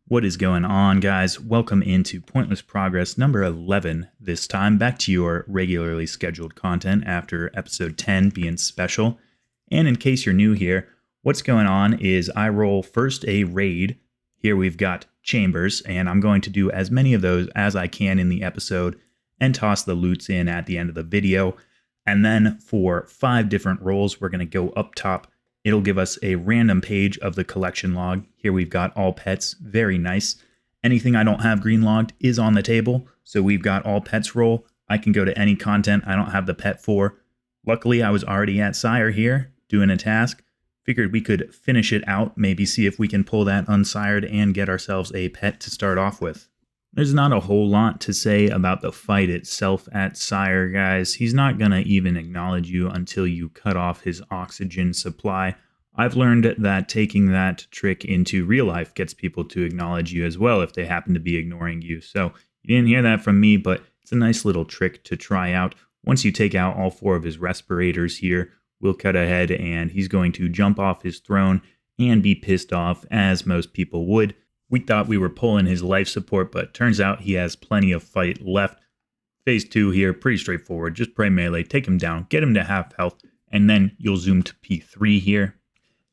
What is going on, guys? Welcome into Pointless Progress number 11 this time, back to your regularly scheduled content after episode 10 being special. And in case you're new here, what's going on is I roll first a raid. Here we've got chambers, and I'm going to do as many of those as I can in the episode and toss the loots in at the end of the video. And then for 5 different rolls, we're going to go up top. It'll give us a random page of the collection log. Here we've got all pets, very nice. Anything I don't have green logged is on the table, so we've got all pets roll. I can go to any content I don't have the pet for. Luckily, I was already at Sire here, doing a task. Figured we could finish it out, maybe see if we can pull that unsired and get ourselves a pet to start off with. There's not a whole lot to say about the fight itself at Sire, guys. He's not going to even acknowledge you until you cut off his oxygen supply. I've learned that taking that trick into real life gets people to acknowledge you as well if they happen to be ignoring you. So you didn't hear that from me, but it's a nice little trick to try out. Once you take out all 4 of his respirators here, we'll cut ahead and he's going to jump off his throne and be pissed off, as most people would. We thought we were pulling his life support, but turns out he has plenty of fight left. Phase 2 here, pretty straightforward. Just pray melee, take him down, get him to half health, and then you'll zoom to P3 here.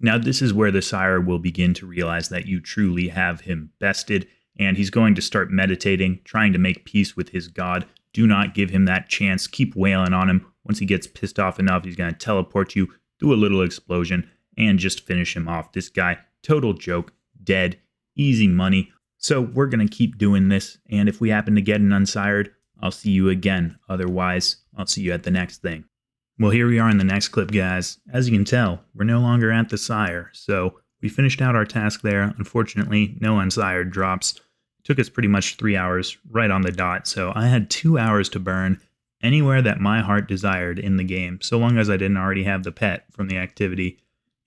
Now this is where the Sire will begin to realize that you truly have him bested, and he's going to start meditating, trying to make peace with his god. Do not give him that chance. Keep wailing on him. Once he gets pissed off enough, he's going to teleport you, do a little explosion, and just finish him off. This guy, total joke, dead. Easy money. So we're going to keep doing this, and if we happen to get an unsired, I'll see you again. Otherwise, I'll see you at the next thing. Well, here we are in the next clip, guys. As you can tell, we're no longer at the Sire, so we finished out our task there. Unfortunately, no unsired drops. It took us pretty much 3 hours, right on the dot, so I had 2 hours to burn anywhere that my heart desired in the game, so long as I didn't already have the pet from the activity.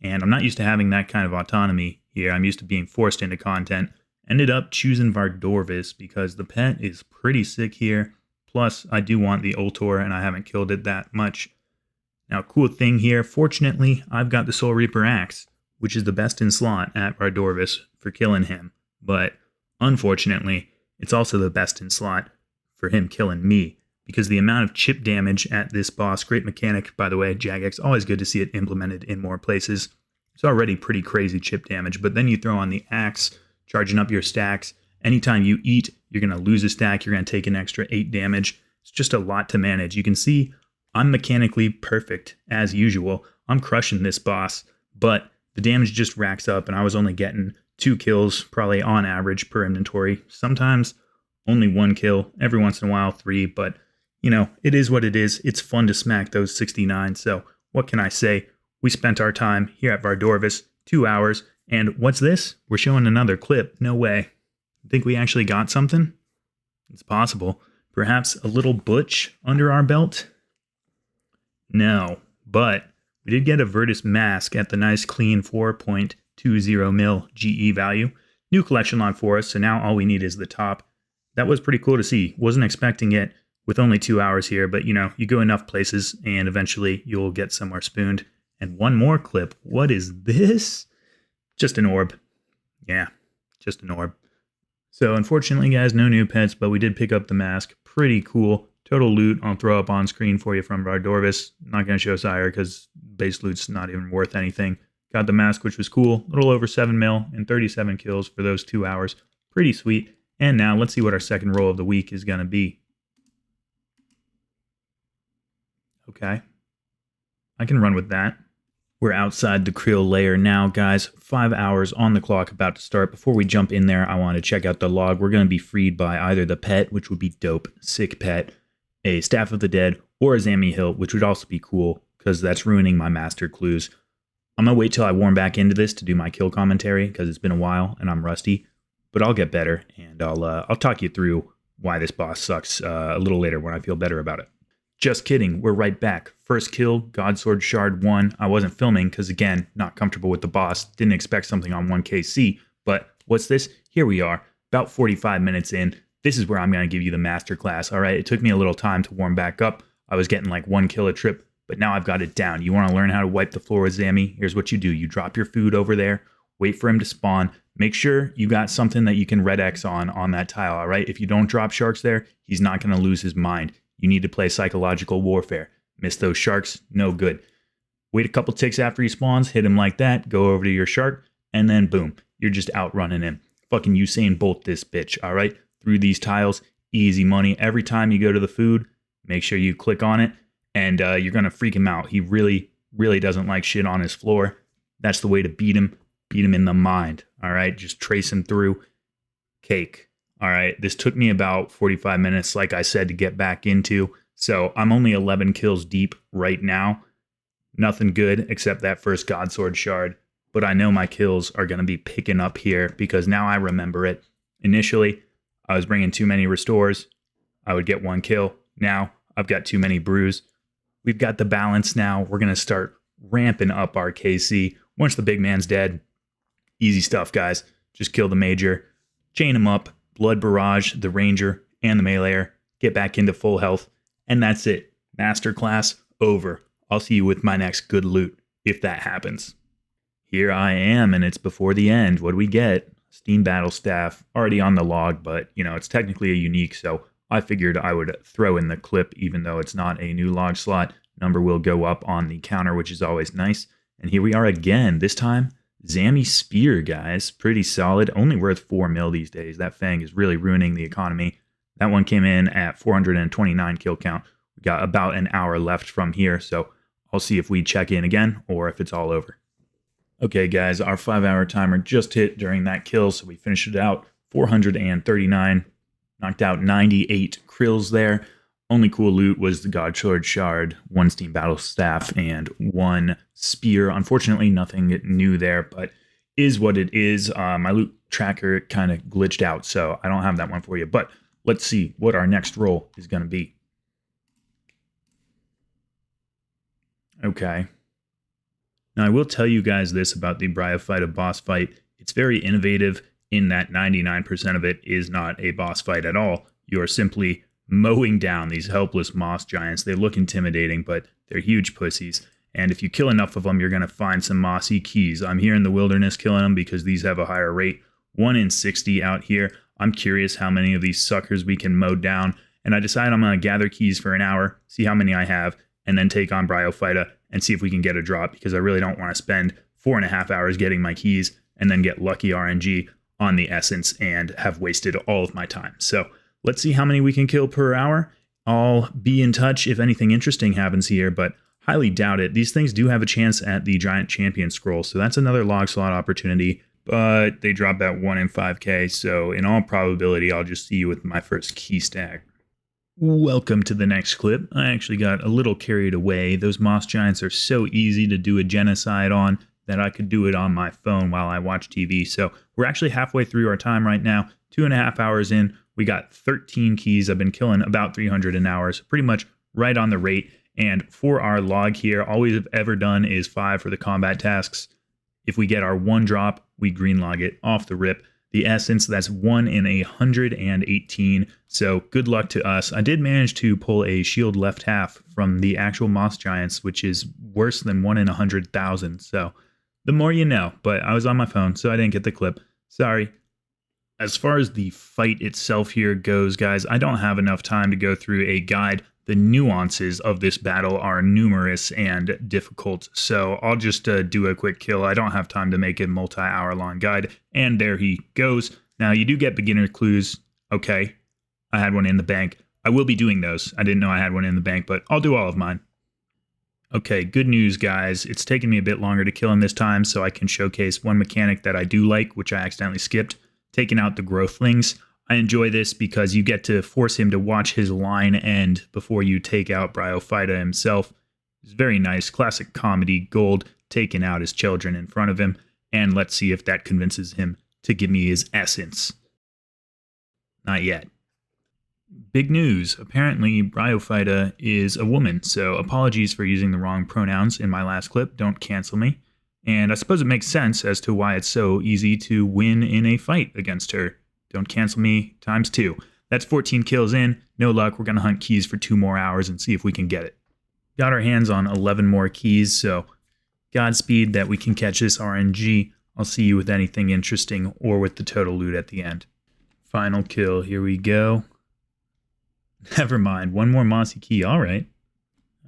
And I'm not used to having that kind of autonomy here. I'm used to being forced into content. Ended up choosing Vardorvis because the pet is pretty sick here. Plus, I do want the Ultor and I haven't killed it that much. Now, cool thing here, fortunately, I've got the Soul Reaper Axe, which is the best in slot at Vardorvis for killing him. But unfortunately, it's also the best in slot for him killing me, because the amount of chip damage at this boss, great mechanic, by the way, Jagex, always good to see it implemented in more places. It's already pretty crazy chip damage, but then you throw on the axe, charging up your stacks. Anytime you eat, you're going to lose a stack, you're going to take an extra 8 damage. It's just a lot to manage. You can see I'm mechanically perfect, as usual. I'm crushing this boss, but the damage just racks up, and I was only getting 2 kills, probably on average, per inventory. Sometimes only 1 kill, every once in a while 3, but you know, it is what it is. It's fun to smack those 69, so what can I say? We spent our time here at Vardorvis, 2 hours, and what's this? We're showing another clip. No way. Think we actually got something? It's possible. Perhaps a little butch under our belt? No, but we did get a Virtus mask at the nice clean 4.20 mil GE value. New collection log for us, so now all we need is the top. That was pretty cool to see. Wasn't expecting it with only 2 hours here, but you know, you go enough places and eventually you'll get somewhere spooned. And one more clip. What is this? Just an orb. Yeah, just an orb. So unfortunately, guys, no new pets, but we did pick up the mask. Pretty cool. Total loot I'll throw up on screen for you from Vardorvis. Not going to show Sire because base loot's not even worth anything. Got the mask, which was cool. A little over 7 mil and 37 kills for those 2 hours. Pretty sweet. And now let's see what our second roll of the week is going to be. Okay. I can run with that. We're outside the Creel layer now, guys. 5 hours on the clock about to start. Before we jump in there, I want to check out the log. We're going to be freed by either the pet, which would be dope, sick pet, a Staff of the Dead, or a Zammy Hilt, which would also be cool, because that's ruining my master clues. I'm going to wait till I warm back into this to do my kill commentary, because it's been a while and I'm rusty. But I'll get better, and I'll talk you through why this boss sucks a little later when I feel better about it. Just kidding, we're right back. First kill, Godsword Shard 1. I wasn't filming because, again, not comfortable with the boss. Didn't expect something on 1KC, but what's this? Here we are, about 45 minutes in. This is where I'm going to give you the masterclass, all right? It took me a little time to warm back up. I was getting like 1 kill a trip, but now I've got it down. You want to learn how to wipe the floor with Zammy? Here's what you do. You drop your food over there, wait for him to spawn. Make sure you got something that you can red X on that tile, all right? If you don't drop sharks there, he's not going to lose his mind. You need to play psychological warfare. Miss those sharks, no good. Wait a couple ticks after he spawns, hit him like that, go over to your shark, and then boom, you're just outrunning him. Fucking Usain Bolt this bitch, all right? Through these tiles, easy money. Every time you go to the food, make sure you click on it, and you're going to freak him out. He really, really doesn't like shit on his floor. That's the way to beat him. Beat him in the mind, all right? Just trace him through. Cake, all right? This took me about 45 minutes, like I said, to get back into. So I'm only 11 kills deep right now. Nothing good except that first Godsword shard. But I know my kills are going to be picking up here because now I remember it. Initially, I was bringing too many restores. I would get 1 kill. Now, I've got too many brews. We've got the balance now. We're going to start ramping up our KC. Once the big man's dead, easy stuff, guys. Just kill the major, chain him up, blood barrage, the ranger, and the meleeer. Get back into full health. And that's it. Masterclass over. I'll see you with my next good loot, if that happens. Here I am, and it's before the end. What do we get? Steam Battle Staff, already on the log, but, it's technically a unique, so I figured I would throw in the clip, even though it's not a new log slot. Number will go up on the counter, which is always nice. And here we are again. This time, Zammy Spear, guys. Pretty solid. Only worth 4 mil these days. That Fang is really ruining the economy. That one came in at 429 kill count. We got about an hour left from here, so I'll see if we check in again or if it's all over. Okay, guys, our 5-hour timer just hit during that kill, so we finished it out. 439. Knocked out 98 krills there. Only cool loot was the Godsword shard, 1 Steam Battle Staff, and 1 spear. Unfortunately, nothing new there, but is what it is. My loot tracker kind of glitched out, so I don't have that one for you. But let's see what our next roll is going to be. Okay. Now, I will tell you guys this about the Bryophyta boss fight. It's very innovative in that 99% of it is not a boss fight at all. You are simply mowing down these helpless moss giants. They look intimidating, but they're huge pussies. And if you kill enough of them, you're going to find some mossy keys. I'm here in the wilderness killing them because these have a higher rate. 1 in 60 out here. I'm curious how many of these suckers we can mow down. And I decide I'm going to gather keys for an hour, see how many I have, and then take on Bryophyta and see if we can get a drop, because I really don't want to spend 4.5 hours getting my keys and then get lucky RNG on the essence and have wasted all of my time. So let's see how many we can kill per hour. I'll be in touch if anything interesting happens here, but highly doubt it. These things do have a chance at the Giant Champion Scroll, so that's another log slot opportunity, but they drop that 1 in 5k, so in all probability, I'll just see you with my first key stack. Welcome to the next clip. I actually got a little carried away. Those moss giants are so easy to do a genocide on that I could do it on my phone while I watch TV. So we're actually halfway through our time right now, 2.5 hours in. We got 13 keys. I've been killing about 300 an hour, so pretty much right on the rate. And for our log here, all we've ever done is 5 for the combat tasks. If we get our 1 drop, we green log it off the rip. The essence, that's 1 in 118, so good luck to us. I did manage to pull a shield left half from the actual moss giants, which is worse than 1 in 100,000, so the more you know, but I was on my phone, so I didn't get the clip. Sorry. As far as the fight itself here goes, guys, I don't have enough time to go through a guide. The nuances of this battle are numerous and difficult, so I'll just do a quick kill. I don't have time to make a multi-hour long guide, and there he goes. Now, you do get beginner clues. Okay, I had one in the bank. I will be doing those. I didn't know I had one in the bank, but I'll do all of mine. Okay, good news, guys. It's taken me a bit longer to kill him this time, so I can showcase one mechanic that I do like, which I accidentally skipped, taking out the growthlings. I enjoy this because you get to force him to watch his line end before you take out Bryophyta himself. It's very nice, classic comedy gold, taking out his children in front of him, and let's see if that convinces him to give me his essence. Not yet. Big news. Apparently, Bryophyta is a woman, so apologies for using the wrong pronouns in my last clip. Don't cancel me. And I suppose it makes sense as to why it's so easy to win in a fight against her. Don't cancel me times 2. That's 14 kills in. No luck. We're going to hunt keys for 2 more hours and see if we can get it. Got our hands on 11 more keys, so Godspeed that we can catch this RNG. I'll see you with anything interesting or with the total loot at the end. Final kill, here we go. Never mind, one more mossy key, alright.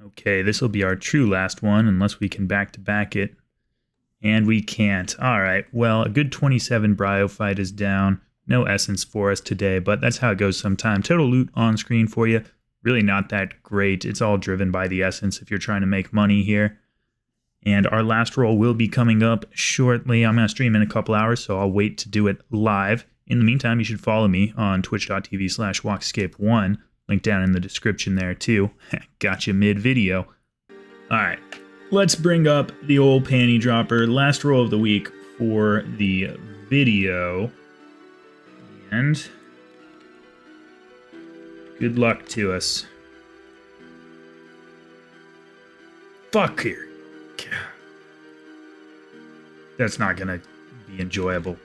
Okay, this will be our true last one unless we can back-to-back it. And we can't. Alright, well, a good 27 Bryophyta is down. No essence for us today, but that's how it goes sometimes. Total loot on screen for you. Really not that great. It's all driven by the essence if you're trying to make money here. And our last roll will be coming up shortly. I'm going to stream in a couple hours, so I'll wait to do it live. In the meantime, you should follow me on twitch.tv/walkscape1. Link down in the description there too. Gotcha mid-video. Alright, let's bring up the old panty dropper. Last roll of the week for the video. And good luck to us. Fuck here. That's not gonna be enjoyable.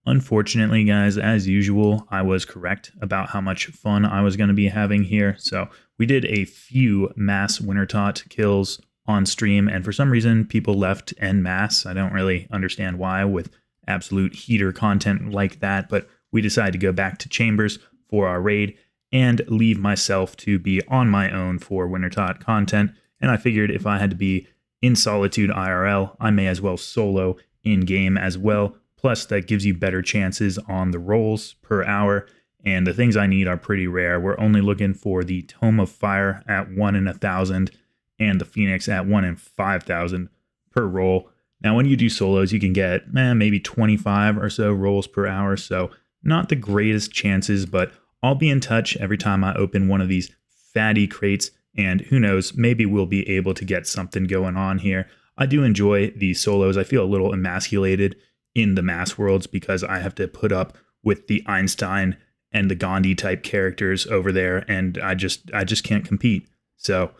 Unfortunately, guys, as usual, I was correct about how much fun I was going to be having here. So we did a few mass Wintertodt kills on stream, and for some reason, people left en masse. I don't really understand why with absolute heater content like that, but we decided to go back to Chambers for our raid and leave myself to be on my own for Wintertodt content. And I figured if I had to be in Solitude IRL, I may as well solo in-game as well. Plus, that gives you better chances on the rolls per hour, and the things I need are pretty rare. We're only looking for the Tome of Fire at 1 in 1,000 and the Phoenix at 1 in 5,000 per roll. Now, when you do solos, you can get maybe 25 or so rolls per hour, so not the greatest chances, but I'll be in touch every time I open one of these fatty crates, and who knows, maybe we'll be able to get something going on here. I do enjoy these solos. I feel a little emasculated in the mass worlds because I have to put up with the Einstein and the Gandhi type characters over there, and I just can't compete. So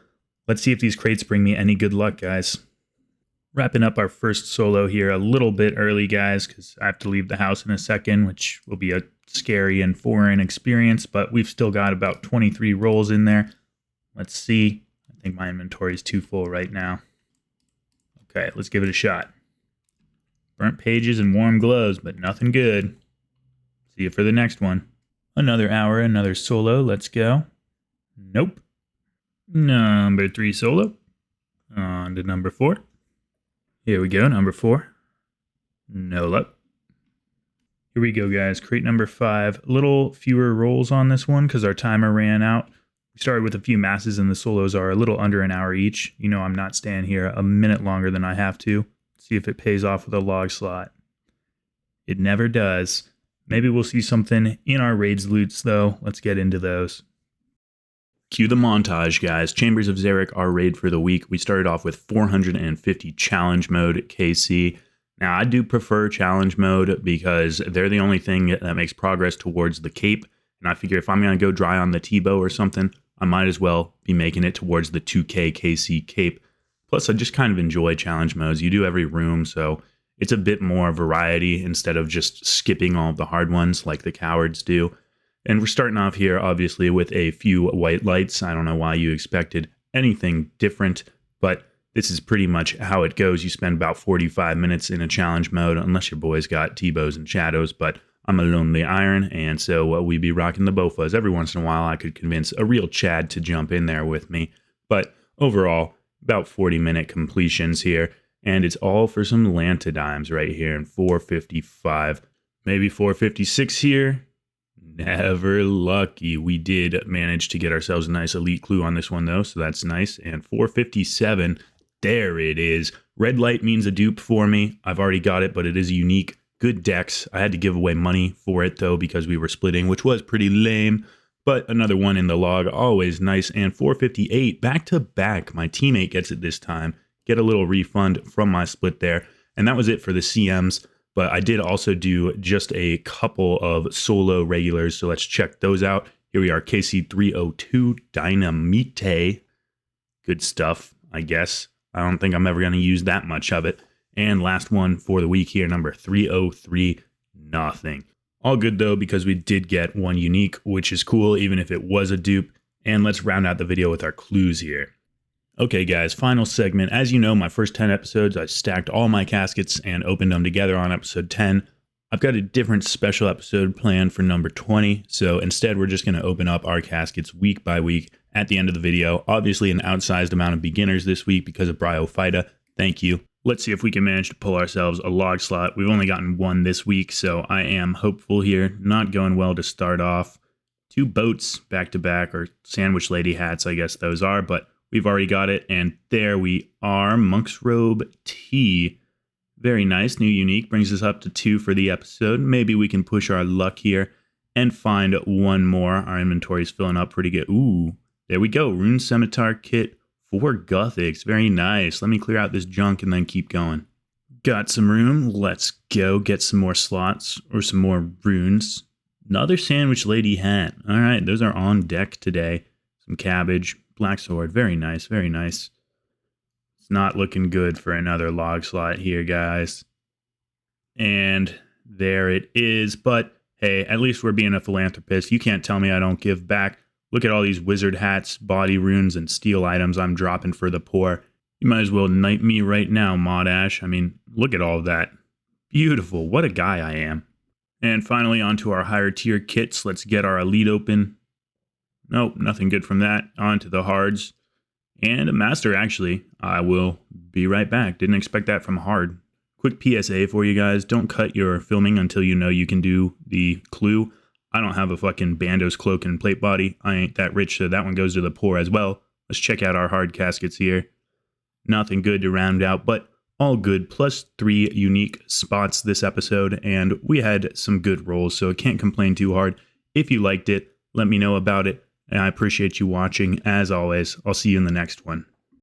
let's see if these crates bring me any good luck, guys. Wrapping up our first solo here a little bit early, guys, because I have to leave the house in a second, which will be a scary and foreign experience, but we've still got about 23 rolls in there. Let's see. I think my inventory is too full right now. Okay, let's give it a shot. Burnt pages and warm glows, but nothing good. See you for the next one. Another hour, another solo. Let's go. Nope. Number 3 solo. On to number 4. Here we go, number 4. No luck. Here we go, guys. Crate number 5. A little fewer rolls on this one because our timer ran out. We started with a few masses and the solos are a little under an hour each. You know I'm not staying here a minute longer than I have to. See if it pays off with a log slot. It never does. Maybe we'll see something in our raids loots, though. Let's get into those. Cue the montage, guys. Chambers of Xeric, our raid for the week. We started off with 450 challenge mode KC. Now, I do prefer challenge mode because they're the only thing that makes progress towards the cape. And I figure if I'm going to go dry on the T-bow or something, I might as well be making it towards the 2K KC cape. Plus, I just kind of enjoy challenge modes. You do every room, so it's a bit more variety instead of just skipping all of the hard ones like the cowards do. And we're starting off here, obviously, with a few white lights. I don't know why you expected anything different, but this is pretty much how it goes. You spend about 45 minutes in a challenge mode, unless your boys got T-bows and shadows, but I'm a lonely iron, and so we be rocking the Bofas. Every once in a while, I could convince a real Chad to jump in there with me, but overall, about 40-minute completions here, and it's all for some Lantidimes right here in 455, maybe 456 here. Never lucky. We did manage to get ourselves a nice elite clue on this one, though, so that's nice. And 457, there it is. Red light means a dupe for me. I've already got it, but it is unique. Good dex. I had to give away money for it, though, because we were splitting, which was pretty lame. But another one in the log, always nice. And 458, back to back. My teammate gets it this time. Get a little refund from my split there. And that was it for the CMs. But I did also do just a couple of solo regulars. So let's check those out. Here we are, KC302 Dynamite. Good stuff, I guess. I don't think I'm ever going to use that much of it. And last one for the week here, number 303, nothing. All good, though, because we did get one unique, which is cool, even if it was a dupe. And let's round out the video with our clues here. Okay guys, final segment. As you know, my first 10 episodes, I stacked all my caskets and opened them together on episode 10. I've got a different special episode planned for number 20, so instead we're just going to open up our caskets week by week at the end of the video. Obviously an outsized amount of beginners this week because of Bryophyta. Thank you. Let's see if we can manage to pull ourselves a log slot. We've only gotten one this week, so I am hopeful here. Not going well to start off. 2 boats back to back, or sandwich lady hats, I guess those are, but we've already got it, and there we are. Monk's Robe Tea. Very nice, new unique, brings us up to 2 for the episode. Maybe we can push our luck here and find one more. Our inventory's filling up pretty good. Ooh, there we go, Rune Scimitar Kit, 4 Gothics, very nice. Let me clear out this junk and then keep going. Got some room, let's go get some more slots or some more runes. Another Sandwich Lady hat. All right, those are on deck today. Some cabbage, black sword, very nice, very nice. Not looking good for another log slot here, guys. And there it is. But hey, at least we're being a philanthropist. You can't tell me I don't give back. Look at all these wizard hats, body runes, and steel items I'm dropping for the poor. You might as well knight me right now, Modash. I mean, look at all of that. Beautiful. What a guy I am. And finally, onto our higher tier kits. Let's get our elite open. Nope, nothing good from that. On to the hards. And a master, actually. I will be right back. Didn't expect that from hard. Quick PSA for you guys. Don't cut your filming until you know you can do the clue. I don't have a fucking Bando's cloak and plate body. I ain't that rich, so that one goes to the poor as well. Let's check out our hard caskets here. Nothing good to round out, but all good. Plus 3 unique spots this episode, and we had some good rolls, so I can't complain too hard. If you liked it, let me know about it. And I appreciate you watching. As always, I'll see you in the next one.